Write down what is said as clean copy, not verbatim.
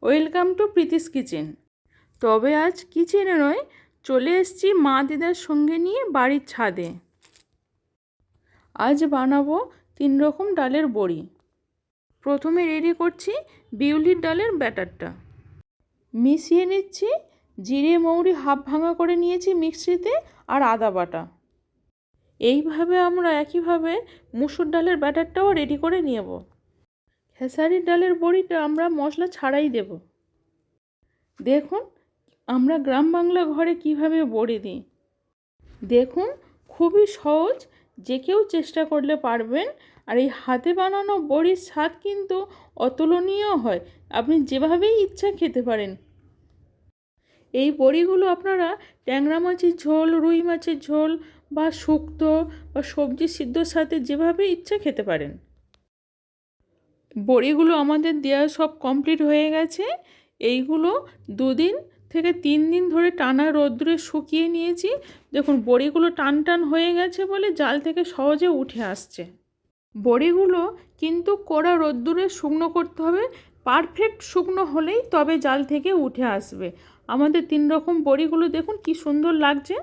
Welcome to Preeti's kitchen. তবে আজ কিচেনে নয়, চলে এসেছি মা দিদার সঙ্গে নিয়ে বাড়ির ছাদে। আজ বানাবো 3 রকম ডালের বড়ি। প্রথমে রেডি করছি বিউলির ডালের ব্যাটারটা। মিশিয়ে নিচ্ছি জিরে মৌরি হাফ ভাঙা করে নিয়েছি মিক্সিতে, আর আদা বাটা। এইভাবে আমরা একইভাবে মুসুর ডালের ব্যাটারটাও রেডি করে নেব। খেসারির ডালের বড়িটা আমরা মশলা ছাড়াই দেব। দেখুন আমরা গ্রাম বাংলা ঘরে কিভাবে বড়ি দিই। দেখুন খুবই সহজ, যে কেউ চেষ্টা করলে পারবেন। আর এই হাতে বানানো বড়ির স্বাদ কিন্তু অতুলনীয় হয়, আপনি যেভাবেই ইচ্ছা খেতে পারেন। এই বড়িগুলো আপনারা ট্যাংরা মাছের ঝোল, রুই মাছের ঝোল বা শুক্তো বা সবজি সিদ্ধর সাথে যেভাবে ইচ্ছা খেতে পারেন। বড়িগুলো আমাদের দেওয়া সব কমপ্লিট হয়ে গেছে। এইগুলো 2 দিন থেকে 3 দিন ধরে টানা রোদ্দুরে শুকিয়ে নিয়েছি। দেখুন বড়িগুলো টান টান হয়ে গেছে বলে জাল থেকে সহজে উঠে আসছে। বড়িগুলো কিন্তু কড়া রোদ্দুরে শুকনো করতে হবে, পারফেক্ট শুকনো হলেই তবে জাল থেকে উঠে আসবে। আমাদের 3 রকম বড়িগুলো দেখুন কি সুন্দর লাগছে।